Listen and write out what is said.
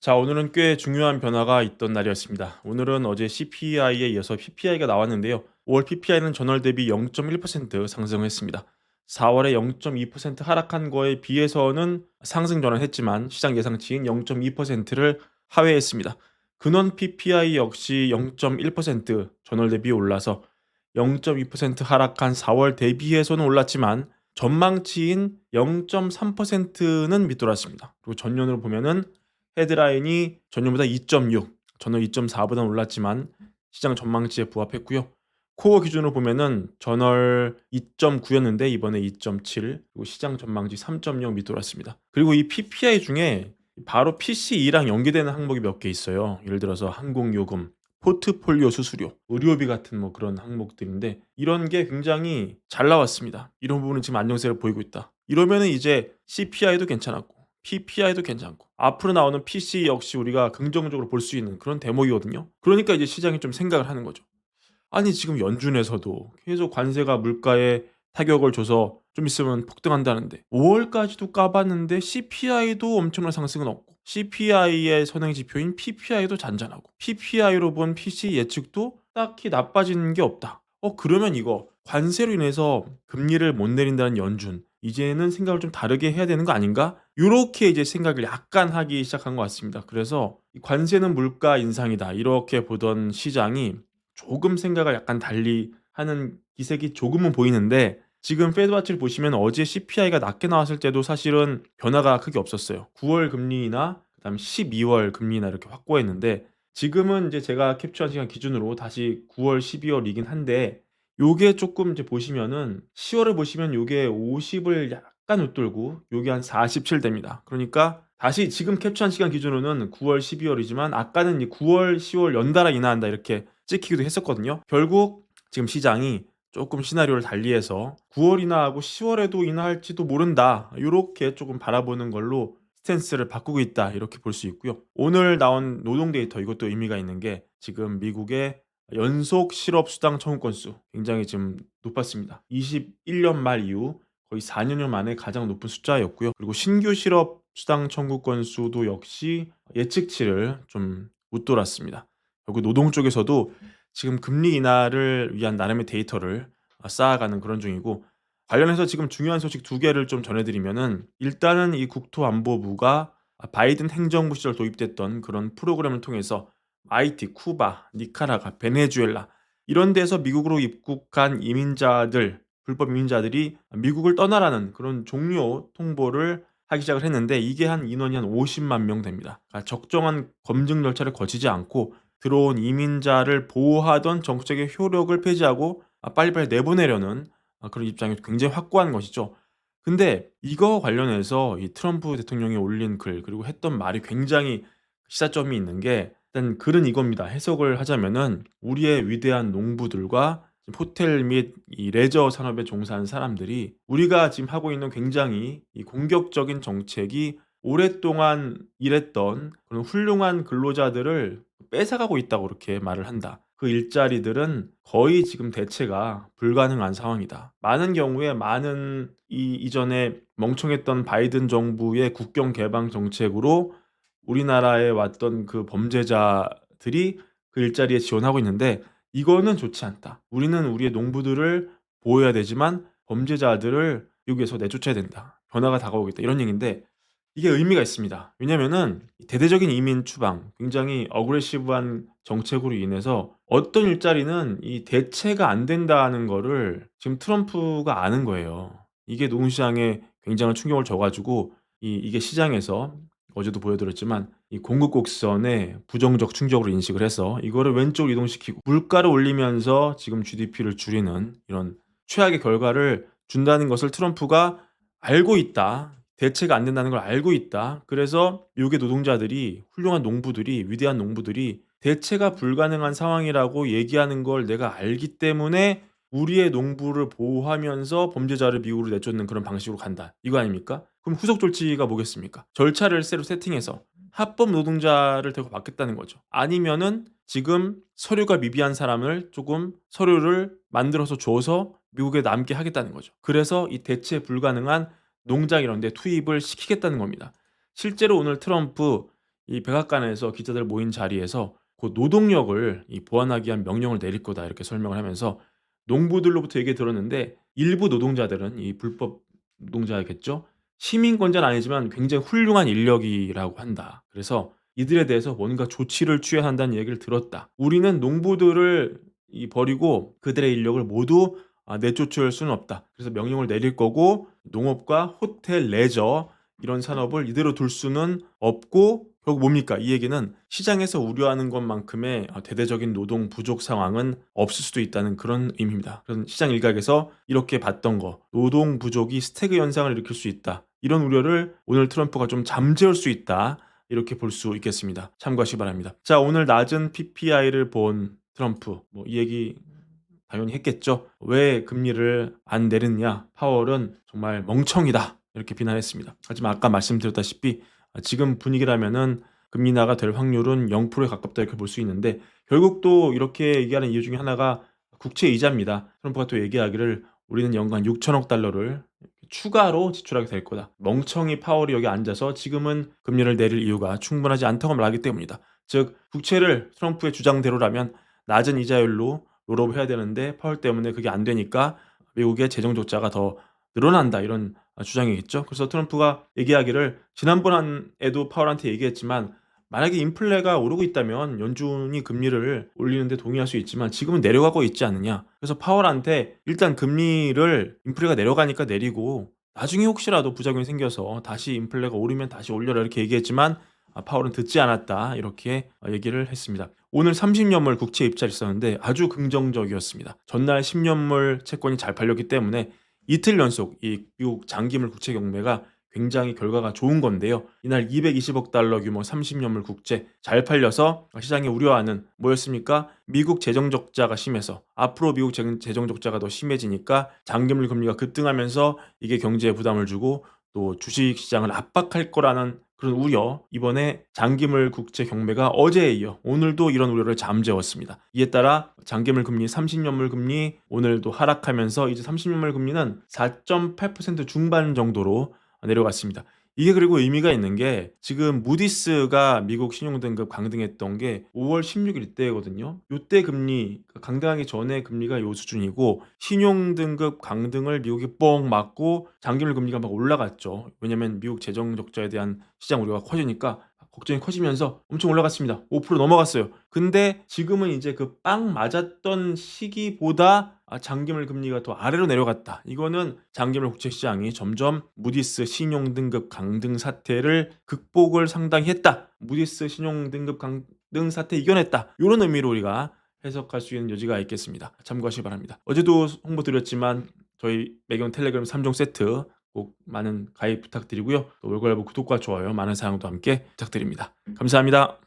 자, 오늘은 꽤 중요한 변화가 있던 날이었습니다. 오늘은 어제 CPI에 이어서 PPI가 나왔는데요. 5월 PPI는 전월 대비 0.1% 상승했습니다. 4월에 0.2% 하락한 거에 비해서는 상승 전환했지만 시장 예상치인 0.2%를 하회했습니다. 근원 PPI 역시 0.1% 전월 대비 올라서 0.2% 하락한 4월 대비해서는 올랐지만 전망치인 0.3%는 밑돌았습니다. 그리고 전년으로 보면은 헤드라인이 전년보다 2.6, 전월 2.4보다는 올랐지만 시장 전망치에 부합했고요. 코어 기준으로 보면은 전월 2.9였는데 이번에 2.7, 그리고 시장 전망치 3.0 밑돌았습니다. 그리고 이 PPI 중에 바로 PCE랑 연계되는 항목이 몇 개 있어요. 예를 들어서 항공요금, 포트폴리오 수수료, 의료비 같은 뭐 그런 항목들인데 이런 게 굉장히 잘 나왔습니다. 이런 부분은 지금 안정세를 보이고 있다. 이러면은 이제 CPI도 괜찮았고 PPI도 괜찮고 앞으로 나오는 PC 역시 우리가 긍정적으로 볼 수 있는 그런 대목이거든요. 그러니까 이제 시장이 좀 생각을 하는 거죠. 아니 지금 연준에서도 계속 관세가 물가에 타격을 줘서 좀 있으면 폭등한다는데 5 월까지도 까봤는데 CPI도 엄청난 상승은 없고 CPI의 선행 지표인 PPI도 잔잔하고 PPI로 본 PC 예측도 딱히 나빠지는 게 없다. 그러면 이거 관세로 인해서 금리를 못 내린다는 연준 이제는 생각을 좀 다르게 해야 되는 거 아닌가? 요렇게 이제 생각을 약간 하기 시작한 것 같습니다. 그래서 이 '관세는 물가 인상이다.' 이렇게 보던 시장이 조금 생각을 약간 달리 하는 기색이 조금은 보이는데 지금 페드와치를 보시면 어제 CPI가 낮게 나왔을 때도 사실은 변화가 크게 없었어요. 9월 금리나 그다음에 12월 금리나 이렇게 확고했는데 지금은 이제 제가 캡처한 시간 기준으로 다시 9 월, 12 월이긴 한데 요게 쪼끔 이제 보시면은 10 월을 보시면 요게 50을 약간 웃돌고 요게 한 47 됩니다. 그러니까 다시 지금 캡처한 시간 기준으로는 9 월, 12 월이지만 아까는 이 9 월, 10월 연달아 인하한다 이렇게 찍히기도 했었거든요. 결국 지금 시장이 쪼끔 시나리오를 달리해서 9 월 인하하고 10 월에도 인하할지도 모른다. 요렇게 쪼금 바라보는 걸로 스탠스를 바꾸고 있다. 이렇게 볼 수 있고요. 오늘 나온 노동 데이터 이것도 의미가 있는 게 지금 미국의 연속 실업 수당 청구 건수 굉장히 지금 높았습니다. 21년 말 이후 거의 4 년여 만에 가장 높은 숫자였고요. 그리고 신규 실업 수당 청구 건수도 역시 예측치를 좀 웃돌았습니다. 결국 노동 쪽에서도 지금 금리 인하를 위한 나름의 데이터를 쌓아가는 그런 중이고 관련해서 지금 중요한 소식 두 개를 좀 전해 드리면은 일단은 이 국토안보부가 바이든 행정부 시절 도입됐던 그런 프로그램을 통해서 하이티, 쿠바, 니카라과, 베네수엘라 이런 데서 미국으로 입국한 이민자들, 불법 이민자들이 미국을 떠나라는 그런 종료 통보를 하기 시작을 했는데 이게 한 인원이 한 50만 명 됩니다. 그러니까 적정한 검증 절차를 거치지 않고 들어온 이민자를 보호하던 정책의 효력을 폐지하고 빨리빨리 내보내려는 그런 입장이 굉장히 확고한 것이죠. 근데 이거 관련해서 이 트럼프 대통령이 올린 글 그리고 했던 말이 굉장히 시사점이 있는 게 일단 글은 이겁니다. 해석을 하자면은 "우리의 위대한 농부들과 호텔 및 이 레저 산업에 종사하는 사람들이 우리가 지금 하고 있는 굉장히 이 공격적인 정책이 오랫동안 일했던 그런 훌륭한 근로자들을 뺏어가고 있다."고 이렇게 말을 한다. "그 일자리들은 거의 지금 대체가 불가능한 상황이다." 많은 경우에 많은 이전에 멍청했던 바이든 정부의 국경 개방 정책으로 우리나라에 왔던 그 범죄자들이 그 일자리에 지원하고 있는데 "이거는 좋지 않다. 우리는 우리의 농부들을 보호해야 되지만 범죄자들을 미국에서 내쫓아야 된다. 변화가 다가오고 있다." 이런 얘기인데 이게 의미가 있습니다. 왜냐면은 대대적인 이민 추방, 굉장히 어그레시브한 정책으로 인해서 어떤 일자리는 이 대체가 안 된다는 거를 지금 트럼프가 아는 거예요. 이게 노동시장에 굉장한 충격을 줘 가지고 이게 시장에서 어제도 보여드렸지만 이 공급 곡선에 부정적 충격으로 인식을 해서 이거를 왼쪽으로 이동시키고 물가를 올리면서 지금 GDP를 줄이는 이런 최악의 결과를 준다는 것을 트럼프가 알고 있다. 대체가 안 된다는 걸 알고 있다. 그래서 미국의 노동자들이 훌륭한 농부들이 위대한 농부들이 대체가 불가능한 상황이라고 얘기하는 걸 내가 알기 때문에 우리의 농부를 보호하면서 범죄자를 미국으로 내쫓는 그런 방식으로 간다. 이거 아닙니까? 그럼 후속 조치가 뭐겠습니까? 절차를 새로 세팅해서 합법 노동자를 대거 받겠다는 거죠. 아니면은 지금 서류가 미비한 사람을 조금 서류를 만들어서 줘서 미국에 남게 하겠다는 거죠. 그래서 이 대체 불가능한 농장 이런 데 투입을 시키겠다는 겁니다. 실제로 오늘 트럼프 이 백악관에서 기자들 모인 자리에서 곧 노동력을 보완하기 위한 명령을 내릴 거다 이렇게 설명을 하면서 농부들로부터 얘기 들었는데 일부 노동자들은 이 불법 노동자겠죠. 시민권자는 아니지만 굉장히 훌륭한 인력이라고 한다. 그래서 이들에 대해서 뭔가 조치를 취해야 한다는 얘기를 들었다. 우리는 농부들을 버리고 그들의 인력을 모두 내쫓을 수는 없다. 그래서 명령을 내릴 거고 농업과 호텔, 레저 이런 산업을 이대로 둘 수는 없고 결국 뭡니까? 이 얘기는 시장에서 우려하는 것만큼의 대대적인 노동 부족 상황은 없을 수도 있다는 그런 의미입니다. 그런 시장 일각에서 이렇게 봤던 거, 노동 부족이 스태그 현상을 일으킬 수 있다. 이런 우려를 오늘 트럼프가 좀 잠재울 수 있다. 이렇게 볼 수 있겠습니다. 참고하시기 바랍니다. 자, 오늘 낮은 PPI를 본 트럼프, 이 얘기 당연히 했겠죠. 왜 금리를 안 내렸냐? 파월은 정말 멍청이다. 이렇게 비난했습니다. 하지만 아까 말씀드렸다시피 지금 분위기라면은 금리 인하가 될 확률은 0%에 가깝다 이렇게 볼 수 있는데 결국 또 이렇게 얘기하는 이유 중에 하나가 국채 이자입니다. 트럼프가 또 얘기하기를 우리는 연간 6천억 달러를 추가로 지출하게 될 거다. 멍청이 파월이 여기 앉아서 지금은 금리를 내릴 이유가 충분하지 않다고 말하기 때문이다. 즉 국채를 트럼프의 주장대로라면 낮은 이자율로 롤업 해야 되는데 파월 때문에 그게 안 되니까 미국의 재정 적자가 더 늘어난다 이런 주장이겠죠. 그래서 트럼프가 얘기하기를 지난번에도 파월한테 얘기했지만 만약에 인플레가 오르고 있다면 연준이 금리를 올리는데 동의할 수 있지만 지금은 내려가고 있지 않느냐. 그래서 파월한테 일단 금리를 인플레가 내려가니까 내리고 나중에 혹시라도 부작용이 생겨서 다시 인플레가 오르면 다시 올려라 이렇게 얘기했지만 파월은 듣지 않았다 이렇게 얘기를 했습니다. 오늘 30년물 국채 입찰이 있었는데 아주 긍정적이었습니다. 전날 10년물 채권이 잘 팔렸기 때문에 이틀 연속 이 미국 장기물 국채 경매가 굉장히 결과가 좋은 건데요. 이날 220억 달러 규모 30년물 국채 잘 팔려서 시장이 우려하는 뭐였습니까? 미국 재정 적자가 심해서 앞으로 미국 재정 적자가 더 심해지니까 장기물 금리가 급등하면서 이게 경제에 부담을 주고 또 주식 시장을 압박할 거라는 그런 우려, 이번에 장기물 국채 경매가 어제에 이어 오늘도 이런 우려를 잠재웠습니다. 이에 따라 장기물 금리, 30년물 금리 오늘도 하락하면서 이제 30년물 금리는 4.8% 중반 정도로 내려갔습니다. 이게 그리고 의미가 있는 게 지금 무디스가 미국 신용등급 강등했던 게 5월 16일 이때거든요. 요때 금리 강등하기 전에 금리가 요 수준이고 신용등급 강등을 미국이 뻥 맞고 장기물 금리가 막 올라갔죠. 왜냐면 미국 재정 적자에 대한 시장 우려가 커지니까 걱정이 커지면서 엄청 올라갔습니다. 5% 넘어갔어요. 근데 지금은 이제 그 빵 맞았던 시기보다 장기물 금리가 더 아래로 내려갔다. 이거는 장기물 국채 시장이 점점 무디스 신용등급 강등 사태를 극복을 상당히 했다. 무디스 신용등급 강등 사태 이겨냈다. 이런 의미로 우리가 해석할 수 있는 여지가 있겠습니다. 참고하시기 바랍니다. 어제도 홍보 드렸지만 저희 매경 텔레그램 3종 세트 꼭 많은 가입 부탁드리고요. 또 월간일보 구독과 좋아요 많은 사랑도 함께 부탁드립니다. 감사합니다.